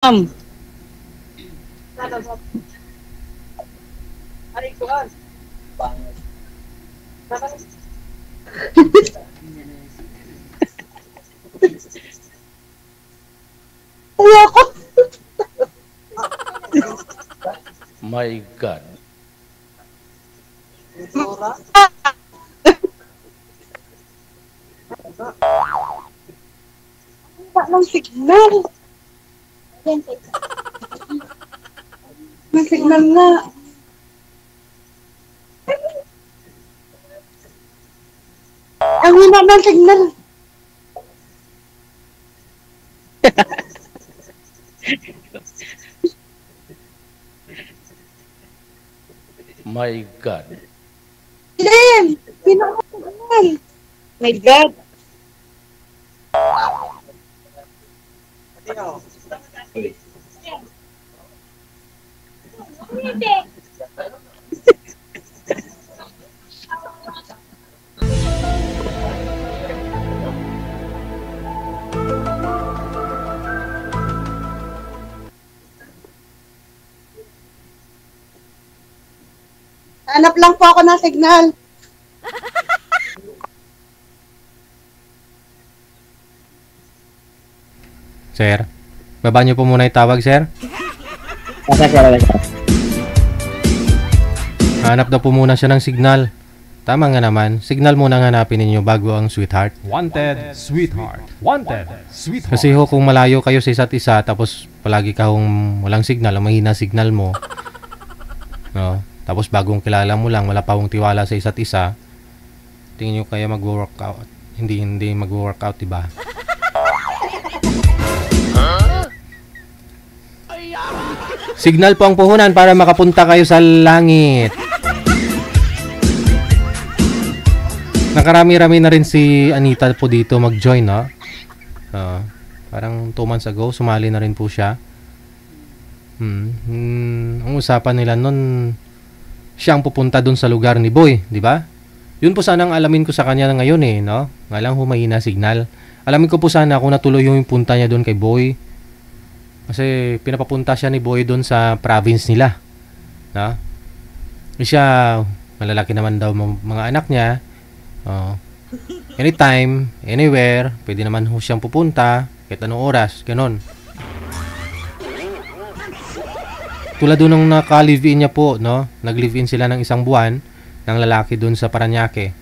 Ma'am. Ayoko. My God. Wala ng signal. May signal nga. Ang hina ng signal. My God. Lim! Pinakasignal. My God. Hanap lang po ako ng signal. Sir, baba niyo po muna yung tawag, sir. Hanap daw po muna siya ng signal. Tama nga naman, signal muna nga hanapin ninyo bago ang sweetheart. Wanted, sweetheart. Wanted, sweetheart. Kasi ho, kung malayo kayo sa isa't isa, tapos palagi ka hong walang signal, o mahina signal mo, no? Tapos bagong kilala mo lang, wala pa hong tiwala sa isa't isa, tingin nyo kaya mag-workout. Hindi mag-workout, diba? Signal po ang puhunan para makapunta kayo sa langit. Nakarami-rami na rin si Anita po dito mag-join, no? Parang 2 months ago, sumali na rin po siya. Ang usapan nila nun, siya ang pupunta dun sa lugar ni Boy, di ba? Yun po sana ang alamin ko sa kanya ngayon eh, no? Nga lang humahina signal. Alamin ko po sana kung natuloy yung punta niya dun kay Boy. Kasi pinapapunta siya ni Boy dun sa province nila, no? Siya, malalaki naman daw mga anak niya. Anytime, anywhere, pwede naman ho siyang pupunta kahit anong oras, ganon. Tulad doon nung naka-live-in niya po, no? Nag-live-in sila ng 1 buwan ng lalaki doon sa Parañaque.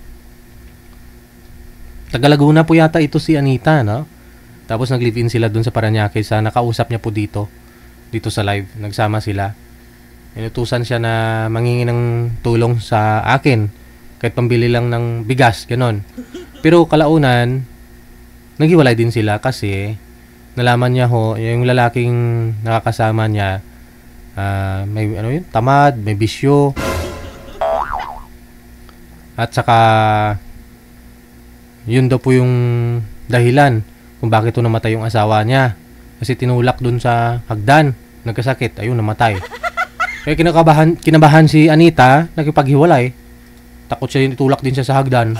Taga-Laguna po yata ito si Anita, no? Tapos nag-live-in sila doon sa Parañaque, sa nakausap niya po dito sa live, nagsama sila. Inutusan siya na manghingi ng tulong sa akin kahit pambili lang ng bigas, ganon. Pero kalaunan, naghiwalay din sila kasi nalaman niya ho, yung lalaking nakakasama niya, may tamad, may bisyo. At saka yun daw po yung dahilan kung bakit ito namatay yung asawa niya. Kasi tinulak dun sa hagdan, nagkasakit, ayun, namatay. Kaya kinabahan si Anita, nakipaghiwalay. Takot siya yung itulak din siya sa hagdan.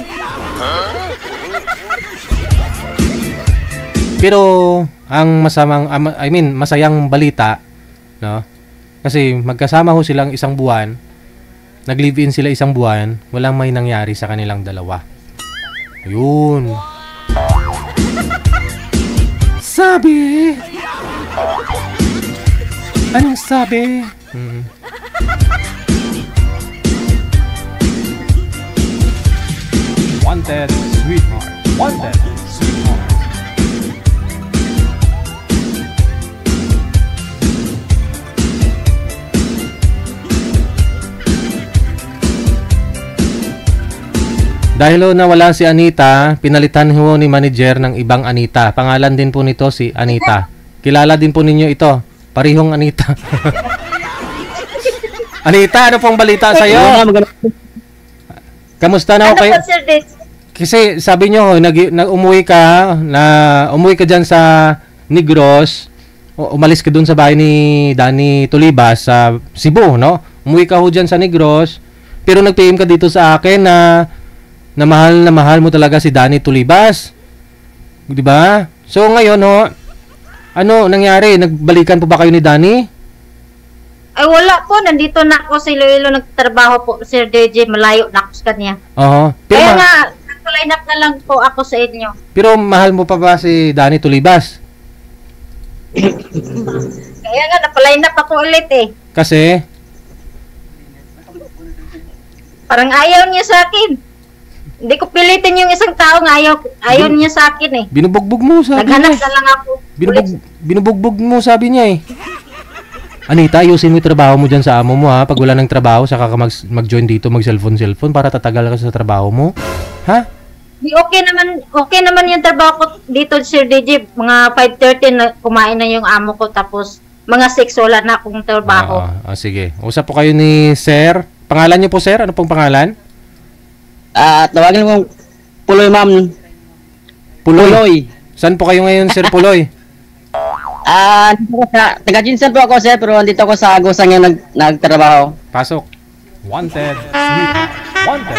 Pero ang masayang balita, no? Kasi magkasama ho silang 1 buwan, nag-live-in sila 1 buwan, walang may nangyari sa kanilang dalawa. Ayun. Sabi? Anong sabi? Wanted, sweetheart. Wanted, sweetheart. Dahil ho nawala si Anita, pinalitan ho ni manager ng ibang Anita. Pangalan din po nito si Anita. Kilala din po ninyo ito. Parihong Anita. Anita, ano pong balita sa'yo? Kamusta na ho kayo? Kasi sabi nyo, umuwi ka dyan sa Negros, umalis ka dun sa bahay ni Danny Tulibas sa Cebu, no? Umuwi ka ho dyan sa Negros, pero nag-PM ka dito sa akin na mahal mo talaga si Danny Tulibas. Di ba? So ngayon ho, Ano nangyari? Nagbalikan po ba kayo ni Danny? Ay, wala po. Nandito na ako sa Iloilo nagtatrabaho po, Sir DJ. Malayo na ako sa kanya. Oo. Pero, Kaya nga, nag-line up na lang po ako sa inyo. pero mahal mo pa ba si Danny Tulibas? Kaya nga, napaline up ako ulit eh. Kasi, Parang ayaw niya sa akin. Hindi ko pilitin yung isang tao nga ayaw niya sa akin eh. binubugbog mo sabi Naghanap niya. na lang ako. Binubugbog mo sabi niya eh. Anita, ayusin mo yung trabaho mo dyan sa amo mo ha. Pag wala ng trabaho, saka ka mag-join dito, mag-cellphone para tatagal ka sa trabaho mo. Ha? Di okay naman yung trabaho ko dito, Sir DJ. Mga 5:30 na kumain na yung amo ko, tapos mga 6 wala na akong trabaho. Sige. Usap po kayo ni Sir. Pangalan niyo po, Sir? Ano pong pangalan? Tawagin mo Puloy, ma'am. Puloy. Saan po kayo ngayon, Sir Puloy? Dito ko sa taga-Jinsan po ako, sir, pero andito ako sa Agusan ngayon nagtrabaho. Pasok. Wanted Sweetheart. Wanted.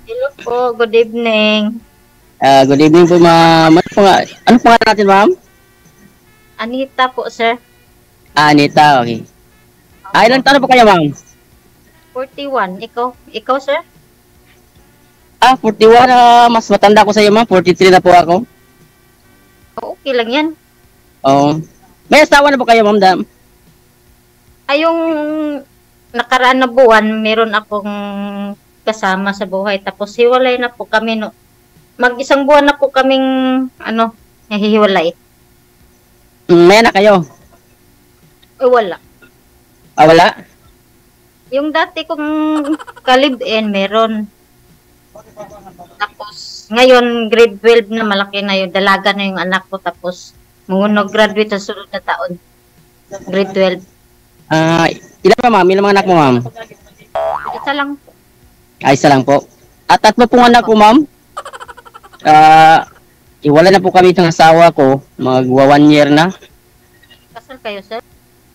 Hello po, good evening. Good evening po, ma'am. Ano pangalan natin, ma'am? Anita po, sir. Anita, okay. Ilan taon po kayo, ma'am? 41. Ikaw, sir? 41. Mas matanda ko sa iyo, ma'am. 43 na po ako. Okay lang yan. Oo. May asawa na po kayo, ma'am? Ay, yung nakaraan na buwan, meron akong kasama sa buhay. Tapos hiwalay na po kami. No? Mag-isang buwan na po kaming, nahihiwalay. May anak kayo? Wala. Wala? Yung dati kong kalib-in, meron. Tapos, ngayon, grade 12 na, malaki na yung dalaga na yung anak ko. Tapos, graduate sa sunod na taon. Grade 12. Ilan pa, ma'am? Ilan mga anak mo, ma'am? Isa lang. Isa lang po. At 3 pong anak ko, ma'am. Iwala na po kami ng asawa ko. Magwa 1 year na. Kasal kayo, sir?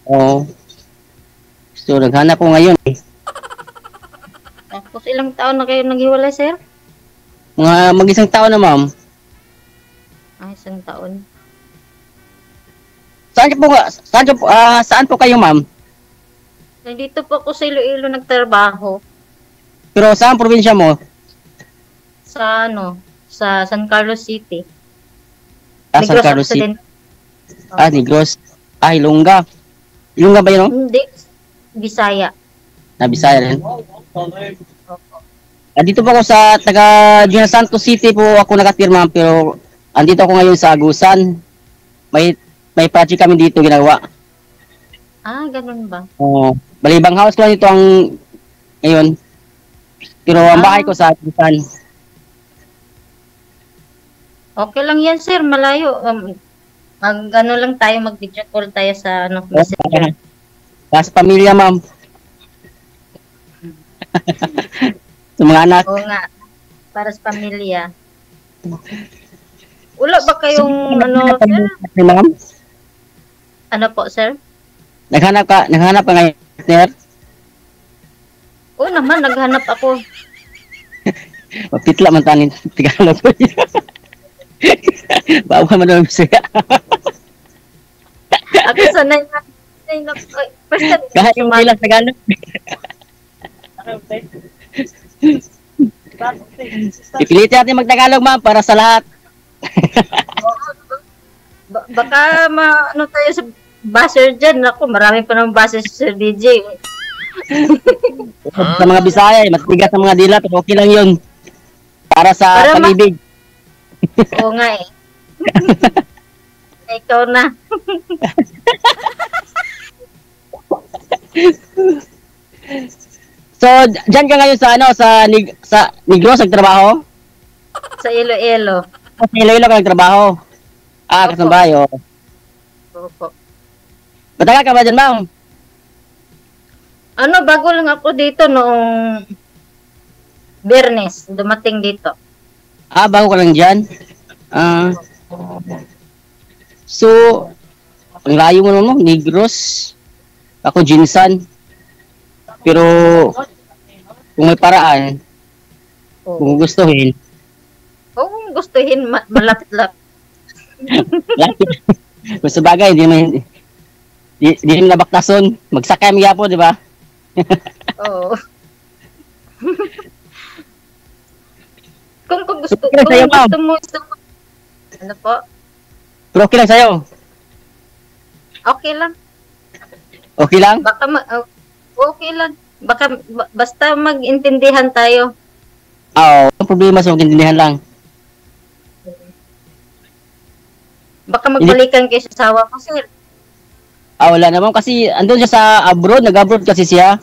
Oo. So, naghanap ko ngayon eh. Tapos, ilang taon na kayo naghiwalay, sir? Mag-isang taon na, ma'am. Isang taon. Saan po kayo, ma'am? Nandito po ako sa Iloilo nagtrabaho. Pero saan probinsya mo? Sa San Carlos City. San Negros Carlos City. Occidental. Negros. Ilongga. Ilongga ba yun, no? Hindi. Bisaya. Bisaya rin. Dito po ako sa taga General Santos City po ako nakatirma, pero andito ako ngayon sa Agusan. May project kami dito ginagawa. Ganun ba? Balibang house ko dito ang ngayon. Pero ang bahay ko sa Agusan. Okay lang yan, sir. Malayo. Lang tayo, mag-video call tayo sa Messenger. Sa pamilya, ma'am. Sa mga anak. Oo nga. Para sa pamilya. Wala ba kayong sir? Ma'am? Ano po, sir? Naghanap ka ngayon, sir? Oo naman, naghanap ako. Mapitla man tanin Tagalog ko. Bawa man naman siya. Ako sanay na. First time. Kahit yung bilang Tagalog. Ipilitin natin mag-Tagalog, ma'am, para sa lahat. Baka tayo sa buzzer dyan. Ako, marami pa ng buzzer sa Sir DJ. Sa mga Bisaya, matigas ang mga dila, pero okay lang yun. Para sa pag-ibig. Oo nga eh. Ikaw na. So, dyan ka ngayon sa Negros nagtrabaho? Sa Iloilo. Sa Iloilo ka nagtrabaho? Kasambahay, oh. Opo. Matagal ka ba dyan, ma'am? Bago lang ako dito noong Biyernes, dumating dito. Bago ka lang dyan? So, ang layo mo naman, Negros. Ako, Jinsan. Pero, kung may paraan, kung gustuhin. Kung gustuhin, malapit-lapit Laki. Kung sa bagay, di naman nabaktason. Magsakay mga po, di ba? Oo. kung gusto, Okay, sa'yo, ma'am. gusto mo, ano po? Pero okay lang sa'yo. Okay lang. Okay lang? Baka okay lang. Basta mag-intindihan tayo. Oo, ang problema sa magtindihan lang. Baka magbalikan kayo sa asawa ko, sir. Wala naman kasi andun siya sa abroad, nag-abroad kasi siya.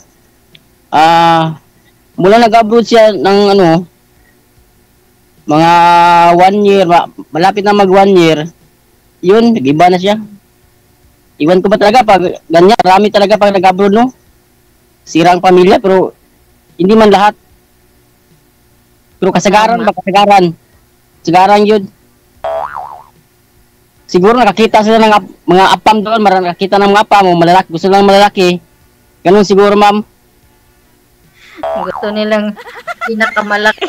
Mula nag-abroad siya ng mga 1 year, malapit na mag 1 year. Yun, nag-iba na siya. Iwan ko ba talaga pag ganyan, marami talaga pag nag-abroad, no? Sira ang pamilya, pero hindi man lahat. Pero kasagaran ba, kasagaran. Kasagaran yun. Siguro nakakita sila ng mga apam doon, nakakita ng mga apam, malalaki, gusto lang malalaki. Ganun siguro, ma'am. Gusto nilang pinakamalaki.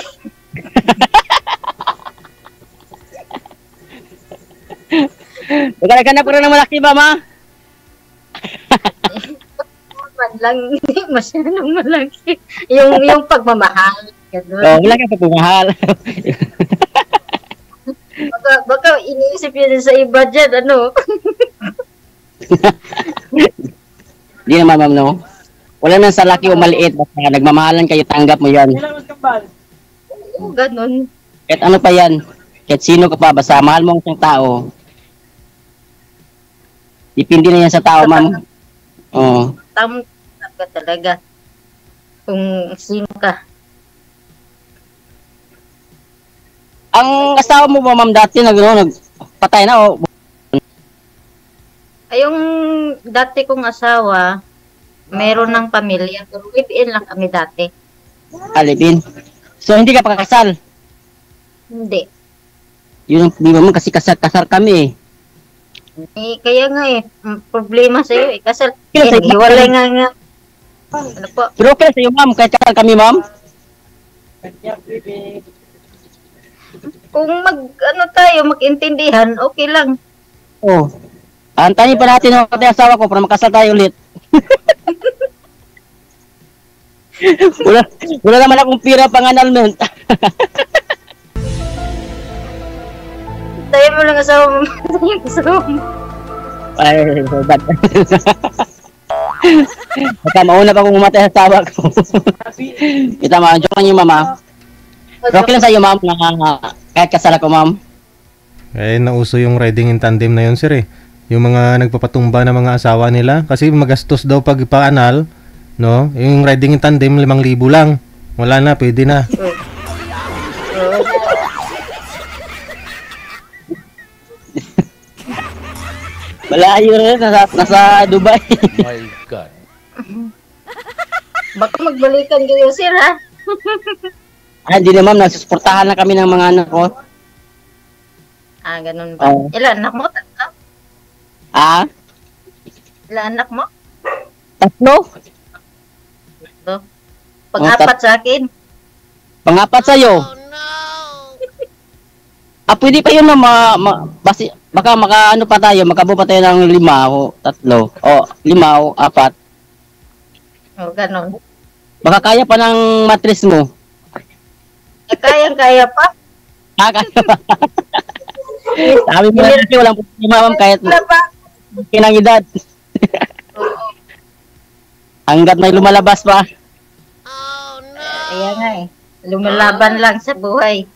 Nagkanaganap ko rin ng malaki, ma'am, ha? Man lang, hindi masyadong malaki. Yung pagmamahal. Ganun. Wala ka pagmamahal. Baka iniisip yun sa iba dyan, ano? Hindi naman, ma'am, no? Wala naman sa laki o maliit. Basta nagmamahalan kayo, tanggap mo yan. Oo, ganun. Kahit ano pa yan. Kahit sino ka pa, basta mahal mo ang isang tao. Dipindi na yan sa tao, ma'am. Oo. Tama ka talaga. Kung sino ka. Ang asawa mo ba, ma'am, dati nagpatay na o? Ay, yung dati kong asawa, meron ng pamilya. Pero live-in lang kami dati. Alipin. So, hindi ka pakakasal? Hindi. Yun ang problema mo kasi kasar kami eh. Kaya nga problema sa'yo eh. Kasi Kaya sa'yo, hiwalay nga. Ano po? Pero okay sa'yo, ma'am, kahit kasal kami, ma'am. Kung mag-intindihan, okay lang. Oo. Antayin pa natin ang ating asawa ko para makasal tayo ulit. wala naman akong pira pang annulment. Tayo mo lang asawa mo. Yung asawa mo. Ay, bad. Baka mauna pa kung umatay sa asawa ko. Kita ma, joke lang yung mama. Pero okay lang sa'yo, ma'am, na kahit kasal ako, ma'am. Nauso yung riding in tandem na yun, sir eh. Yung mga nagpapatumba ng mga asawa nila. Kasi magastos daw pag ipaanal, no? Yung riding in tandem, 5,000 lang. Wala na, pwede na. Malayo rin, nasa Dubai. My God. Baka magbalikan kayo, sir, ha? Hindi na, ma'am, nagsusuportahan na kami ng mga anak ko. Ganun ba? Oo. Ilan anak mo? Tatlo? Ilan anak mo? 3? Ito. Pag-apat sa akin. Pangapat sa'yo. Pwede pa yun, ma'am. Baka makaano pa tayo, makabuo pa tayo ng 5 o 3. O, 5 o 4. Ganun. Baka kaya pa ng matris mo. Kaya pa? Kaya pa. Sabi mo na kasi walang problema, ma'am, kahit Wala pa? kinang edad. Hanggat may lumalabas pa. Kaya nga eh. Lumalaban lang sa buhay.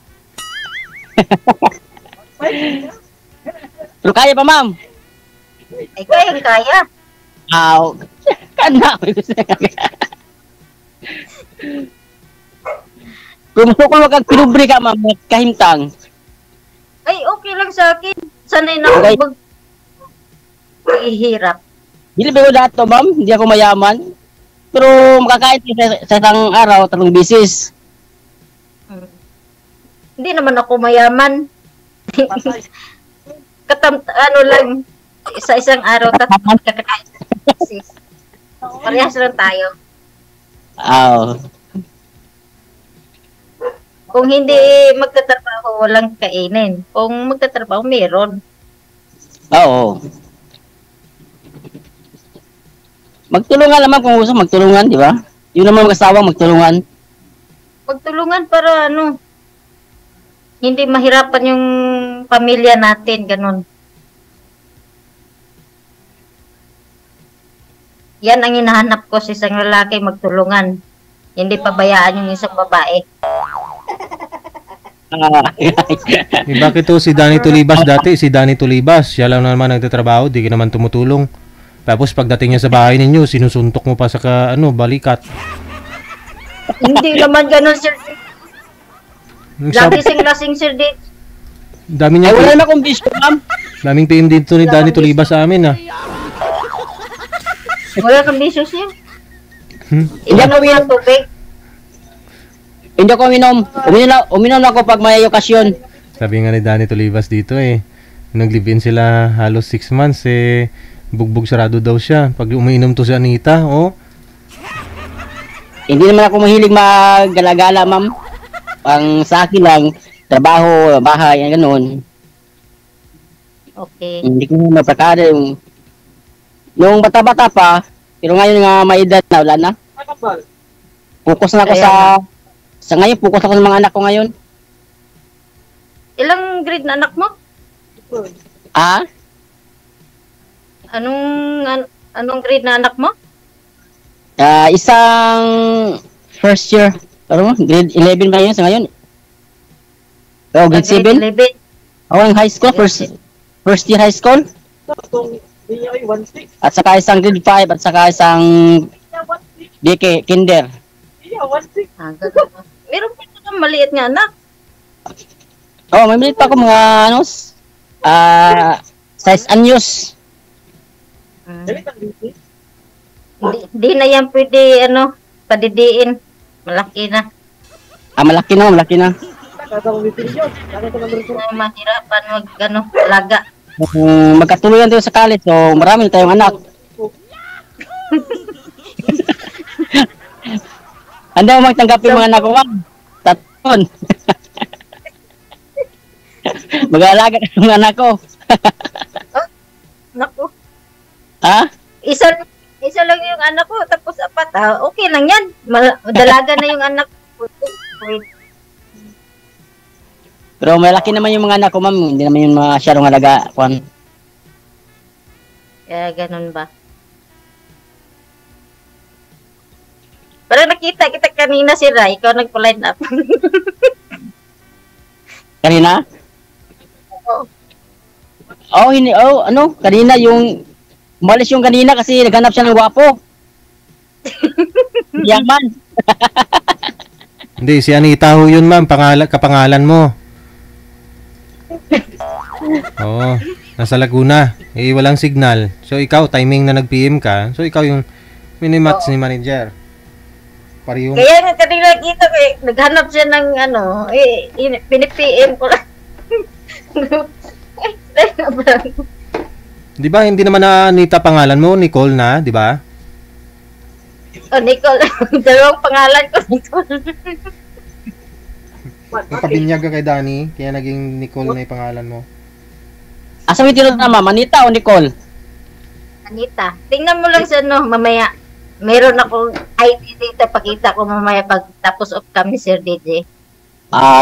Pero kaya pa, ma'am. Ay, kaya. Kana. Kung gusto ko magpinubri ka, ma'am, kahimtang. Ay, okay lang sa akin. Sanay na ako Okay. ihirap. Hindi ba ko dato, ma'am? Hindi ako mayaman. Pero makakain sa isang araw, 3 bisis. Hindi naman ako mayaman. Lang, sa isang araw, kakakain. Parehas lang tayo. Kung hindi magtatrabaho, walang kainin. Kung magtatrabaho, meron. Oo. Magtulungan naman kung gusto magtulungan, di ba? Yun naman mag-asawang magtulungan. Pagtulungan para ano, hindi mahirapan yung pamilya natin, ganun. Yan ang hinahanap ko sa isang lalaki, magtulungan. Hindi pabayaan yung isang babae. Bakit to si Danny Tulibas dati? Si Danny Tulibas, siya lang naman nagtatrabaho, di ka naman tumutulong. Tapos pagdating niya sa bahay ninyo, sinusuntok mo pa sa balikat. Hindi naman ganun, sir. Sabi, Lasing-lasing, sir, di. dami Ay, niya, wala naman akong bisyo, ma'am. daming PM dito ni Danny Tulibas sa amin ah. Wala kang bisyo, sir. Hindi ako Ilan ang tubig? Hindi ako uminom. Uminom ako pag may okasyon. Sabi nga ni Danny Tulibas dito eh, nag-live-in sila halos 6 months eh, bugbog sarado daw siya. Pag umiinom to si Anita, oh, Hindi naman ako mahilig maggala-gala, ma'am. Ang sa akin lang, trabaho, bahay, gano'n. Okay. Hindi ko mapakada yung... Nung bata-bata pa, pero ngayon nga may edad na, wala na. Focus na ako sa ngayon, focus ako sa mga anak ko ngayon. Ilang grade na anak mo? Ah? Anong grade na anak mo? Isang first year. Ano mo? Grade 11 ba yun sa ngayon? Oh, grade 7? 11. Ako ang high school, first year high school. At saka isang grade 5 at saka isang DK, kinder. Ganun. Meron pa kang maliit nga anak. Oh, may maliit pa ako mga size anyos. Di na yan pwede, padidiin. Malaki na. Malaki na, malaki na. Mahirapan laga. Kung magkatuluyan tayo sa college, so marami tayong anak. Handa mo magtanggapin mga anak ko, ma'am. Taton. Mag-aalaga ka ng mga anak ko. Naku, Ha? isa lang yung anak ko, tapos 4. Okay lang yan. Dalaga na yung anak ko. Pero malaki naman yung mga anak ko, ma'am. Hindi naman yung masyadong halaga. Kaya ganun ba? Parang nakita kita kanina si Rai, ikaw nagpa-line up. Kanina? Oo. Oh, kanina yung umalis yung kanina kasi naghanap siya ng gwapo. Yaman. hindi, si Anita ho yun ma'am, kapangalan mo. Oo, nasa Laguna, eh walang signal. So ikaw, timing na nag-PM ka, so ikaw yung minimatch ni manager. Parehong, Kaya nga kanina kita ko naghanap siya ng pinipm ko lang. di ba hindi naman na Anita pangalan mo, Nicole na, di ba? Nicole, dalawang pangalan ko, Nicole. Nagpabinyag ka kay Danny, kaya naging Nicole na yung pangalan mo. Asa mo tinod na, ma'am? Anita o Nicole? Anita, tingnan mo lang sa mamaya. Meron akong ID dito, pakita ko mamaya pag tapos off kami, Sir DJ.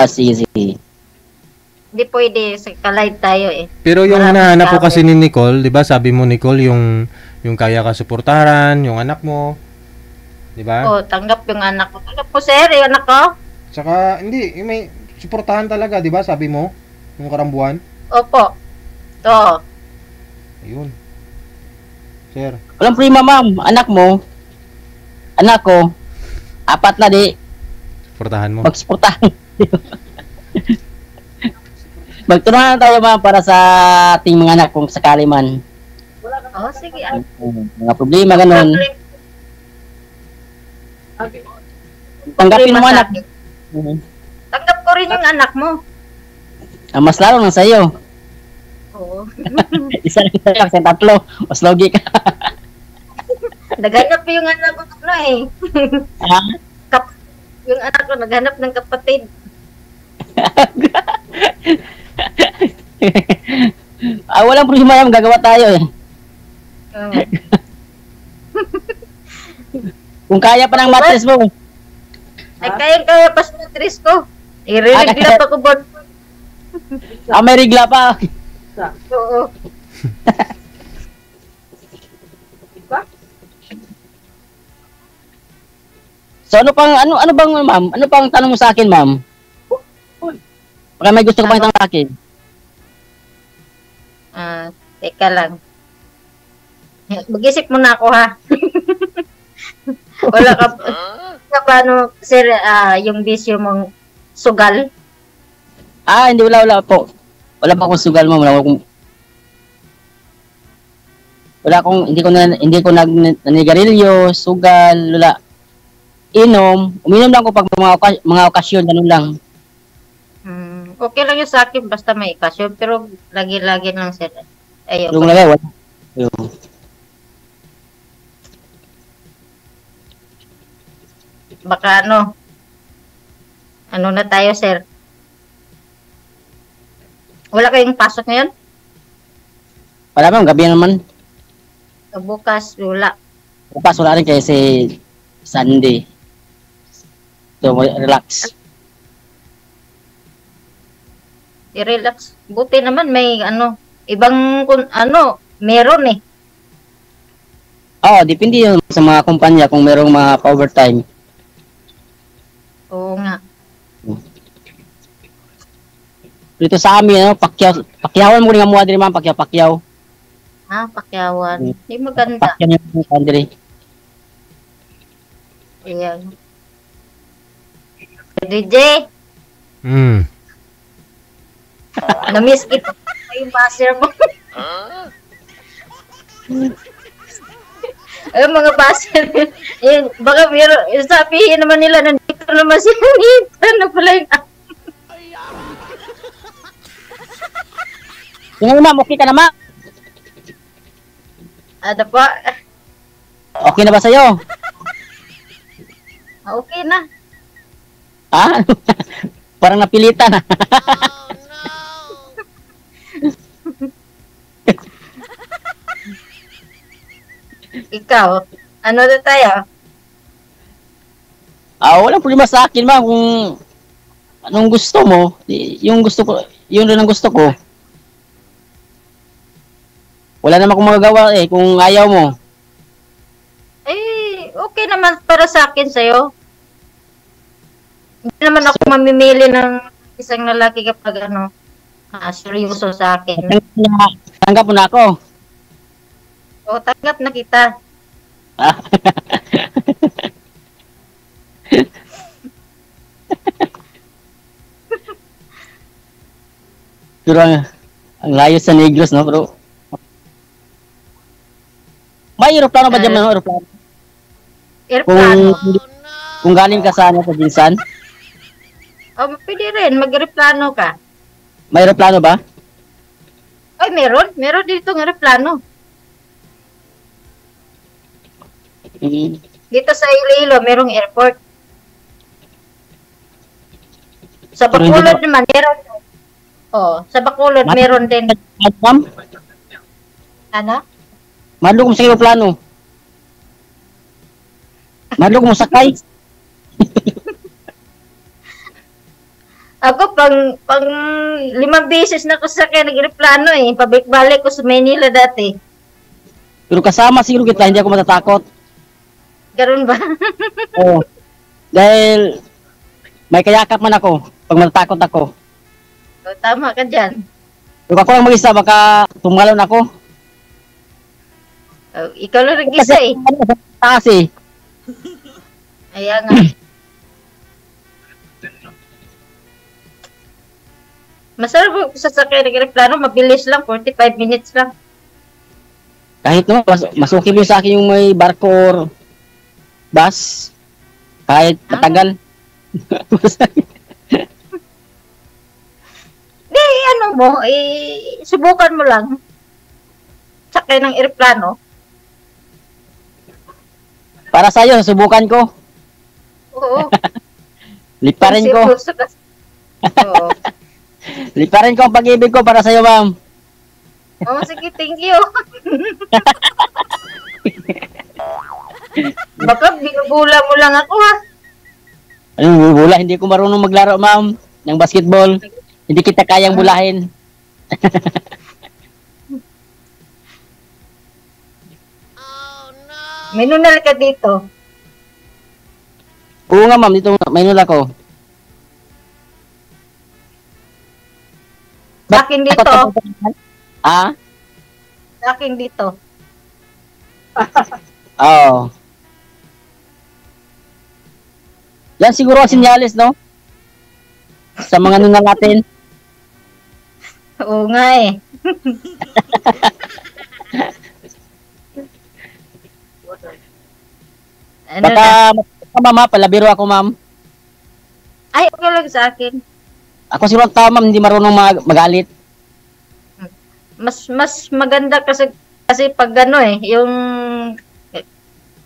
Sige. Hindi pwede, sa ka-live tayo eh. Pero yung Maraming hinahanap ko tao kasi ni Nicole, di ba sabi mo Nicole, yung kaya ka suportahan, yung anak mo, di ba? Oh, tanggap yung anak ko. Tanggap po, sir, yung anak ko. Tsaka, hindi, yung may suportahan talaga, di ba sabi mo, yung karambuan? Opo. To. Ayun. Sir. Walang prima, ma'am. Anak ko, 4 na di. Suportahan mo. Magsuportahan. Magtulungan tayo, ma'am, para sa ating mga anak kung sakali man. Oh, sige. Mga problema, ganun. Tanggapin mo, anak. Tanggap ko rin yung anak mo. Mas lalo lang sa iyo. Oo. Isa lang sa 3. Mas logi ka. Naghanap yung anak ko eh. Ha? Yung anak ko naghanap ng kapatid. Walang problema yan, gagawa tayo eh. Oo. Kung kaya pa ng mattress mo. Ay, kaya pa sa matris ko. I-regla pa ko ba? May regla pa. Oo. So ano bang ma'am? Ano pang tanong mo sa akin, ma'am? Baka may gusto ka pang tanong sa akin. Teka lang. Mag-isip muna ako, ha? Wala ka paano, sir, yung bisyo mong sugal? Hindi, wala po. Wala pa akong sugal, ma'am. Hindi ko nanigarilyo, sugal, wala. Uminom lang ko pag mga okasyon, ganun lang. Okay lang yun sa akin, basta may okasyon, pero lagi-lagi lang, sir. Ayoko. Yung lagay, wala. Baka ano na tayo, sir? Wala kayong pasok ngayon? Wala, ma'am, gabi naman. Bukas, wala. Bukas wala rin kasi Sunday. So, relax. I-relax. Buti naman may ibang meron eh. Depende yun sa mga kumpanya kung merong mga overtime. Oo nga. Dito sa amin, pakyawan mo rin ang mga din, ma'am, pakyaw. Pakyawan. Hindi maganda. Pakyaw yung country. Ayan. DJ, na-miss kita yung baser mo. Ay, mga baser. Baka sabihin naman nila, nandito naman si Anita na pala yung... Yung ma'am, okay ka na, ma'am? Ano pa? Okay na ba sa'yo? Okay na. Parang napilitan. Ikaw, ano na tayo? Walang problema sa akin, ma'am, kung anong gusto mo. Yung gusto ko, yun rin ang gusto ko. Wala naman akong magagawa kung ayaw mo. Okay naman para sa akin sa'yo. Hindi naman ako mamimili ng isang lalaki kapag seryoso sa akin. Tanggap mo na ako. Tanggap na kita. Pero ang layo sa Negros, no, bro? May aeroplano ba dyan, aeroplano? Aeroplano? Kung galing ka sa Jinsan? Pwede rin. Mag-aeroplano ka. May aeroplano ba? Ay, meron. Meron dito ng aeroplano. Dito sa Iloilo, merong airport. Sa Bacolod naman, meron. Sa Bacolod, meron din. Ma'am? Ano? Madlog mo sa aeroplano. Madlog mo sakay. Ako, pang 5 beses na ako sakay ng aeroplano Pabalik-balik ko sa Manila dati. Pero kasama siguro kita, hindi ako matatakot. Ganun ba? Oo. Dahil may kayakap man ako pag matatakot ako. Tama ka dyan. Kung ako lang mag-isa, baka tumalon ako. Ikaw lang nag-isa Taas Ayan nga. Masarap sasakay ng aeroplano, mabilis lang, 45 minutes lang. Kahit naman, mas okay mo sa akin yung may barko or bus. Kahit matagal. Subukan mo lang. Sakay ng aeroplano. Para sa'yo, subukan ko. Oo. Liparin ko. Oo. Liparin ko ang pag-ibig ko para sa'yo, ma'am. Oh, sige, thank you. Baka binubula mo lang ako, ha? Anong bubula? Hindi ko marunong maglaro, ma'am, ng basketball. Hindi kita kayang bulahin. May nunal ka dito. Oo nga, ma'am, dito may nula ko. Sa akin dito. Ah? Sa akin dito. Oo. Yan siguro ang sinyalis, no? Sa mga nuna natin. Oo nga eh. Ano na? Baka, ma'am, palabiro ako, ma'am. Ay, okay lang sa akin. Ako siguro ang tao, ma'am, hindi marunong magalit. Mas maganda kasi pag ano eh, yung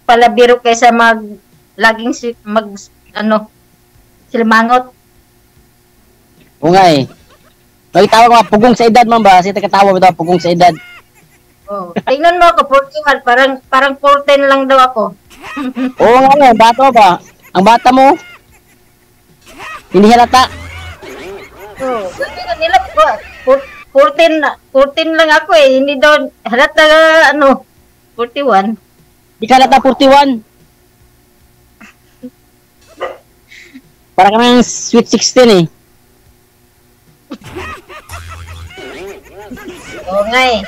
palabiro kaysa laging silmangot. Oo nga eh. Tawag mga pugong sa edad, ma'am ba? Kasi takatawa ba pugong sa edad? Oh, tingnan mo ako, 41, parang 14 lang daw ako. Oo nga eh, bata ba? Ang bata mo, hindi halata. Oh, sabi nga nila, 14 lang ako eh, hindi daw, halata 41. Di ka halata 41. Para ka ng sweet 16 eh. Oo nga eh.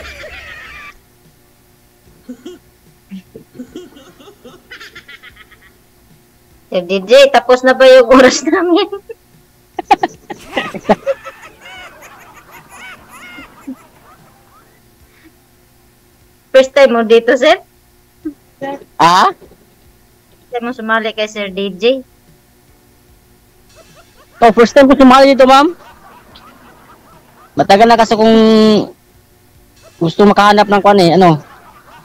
Sir DJ, tapos na ba yung oras namin? First time mo dito, sir? Ah? First time mo sumali kay Sir DJ? Oh, first time ko sumali dito, ma'am. Matagal na kasi kung gusto makahanap ng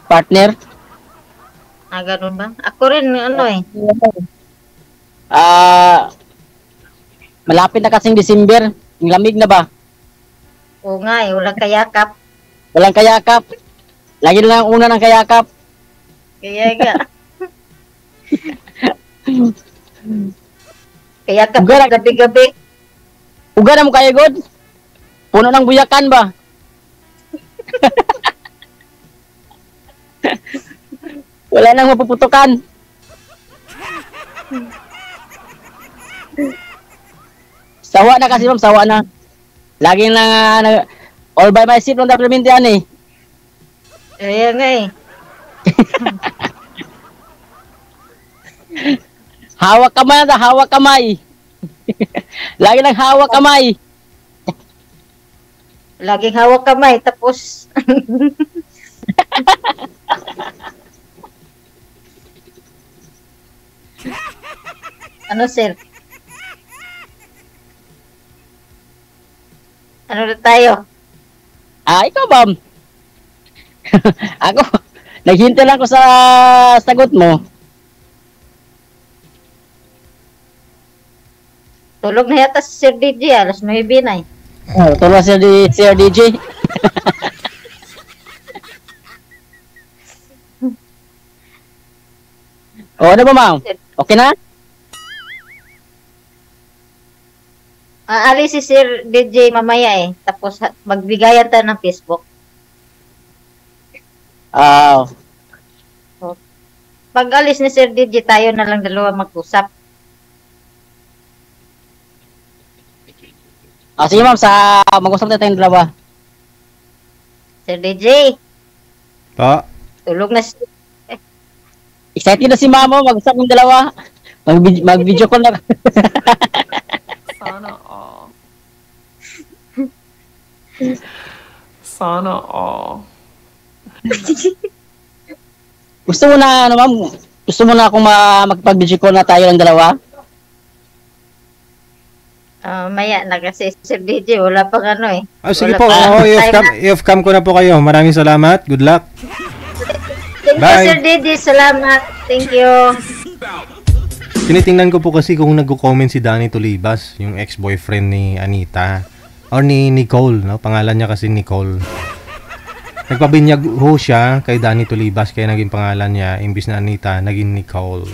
partner. Ah, ganun ba? Ako rin, Malapit na kasing December. Yung lamig na ba? Oo nga eh, walang kayakap. Walang kayakap. Lagi na lang ang una ng kayakap. Kaya nga. Kayakap Ugar- gabi-gabi. Uga na mo kayo, God. Puno ng buyakan ba? Wala nang mapuputukan. Sawa na kasi, ma'am. Sawa na. Laging lang all by myself lang dapat yan eh. Kaya nga eh. Hawak kamay na, hawak kamay. Lagi lang hawak kamay. Laging hawak kamay, tapos... Ano, sir? Ano na tayo? Ikaw, ma'am. Ako, naghintay lang ko sa sagot mo. Tulog na yata si Sir DJ, alas 9 na eh. Tulong Sir DJ. Ano ba, ma'am? Okay na? Aalis si Sir DJ mamaya eh. Tapos magbigayan tayo ng Facebook. Pag alis ni Sir DJ, tayo na lang dalawa mag-usap. Sige, ma'am, mag-usap na tayong dalawa. Sir DJ, Pa? tulog na si... Excited na si mama, mag-usap ng dalawa. Mag-video call na. Sana all. Sana all. Gusto mo na, ma'am? Gusto mo na akong magpag-video call na tayo ng dalawa? Maya na kasi Sir DJ, wala pang eh. Sige Wala po, pang i-off-cam ko na po kayo. Maraming salamat. Good luck. Thank you, Bye. Sir DJ. Salamat. Thank you. Tinitingnan ko po kasi kung nagko-comment si Danny Tulibas, yung ex-boyfriend ni Anita. Or ni Nicole, no? Pangalan niya kasi Nicole. Nagpabinyag ho siya kay Danny Tulibas kaya naging pangalan niya imbis na Anita, naging Nicole.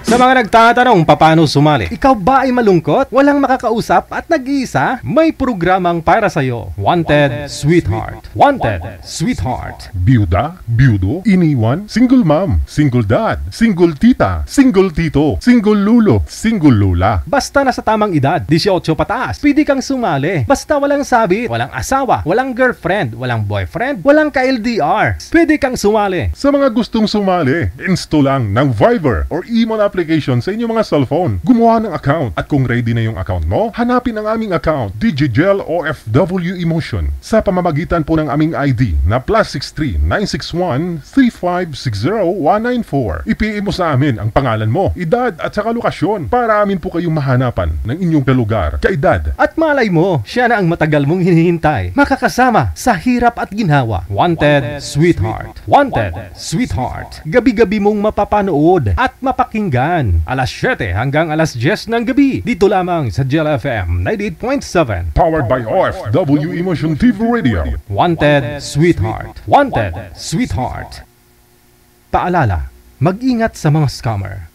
Sa mga nagtatanong paano sumali, ikaw ba ay malungkot, walang makakausap at nag-iisa? May programang para sa'yo. Wanted Sweetheart. Wanted Sweetheart. Byuda, byudo, iniwan, single mom, single dad, single tita, single tito, single lulo, single lula. Basta nasa tamang edad, 18 pataas, pwede kang sumali. Basta walang sabit, walang asawa, walang girlfriend, walang boyfriend, walang ka-LDR. Pwede kang sumali. Sa mga gustong sumali, install lang ng Viber or email application sa inyong mga cellphone. Gumawa ng account at kung ready na yung account mo, hanapin ang aming account, DigiGel OFW Emotion, sa pamamagitan po ng aming ID na +63 961 3560 194. I-PM mo sa amin ang pangalan mo, edad at saka lokasyon para amin po kayong mahanapan ng inyong kalugar, kaedad. At malay mo, siya na ang matagal mong hinihintay. Makakasama sa hirap at ginhawa. Wanted Sweetheart. Wanted Sweetheart. Gabi-gabi mong mapapanood at mapakinggan. Alas 7 hanggang alas 10 ng gabi. Dito lamang sa Gel FM 98.7. Powered by OFW Emotion TV Radio. Wanted Sweetheart. Wanted Sweetheart. Paalala, mag-ingat sa mga scammer.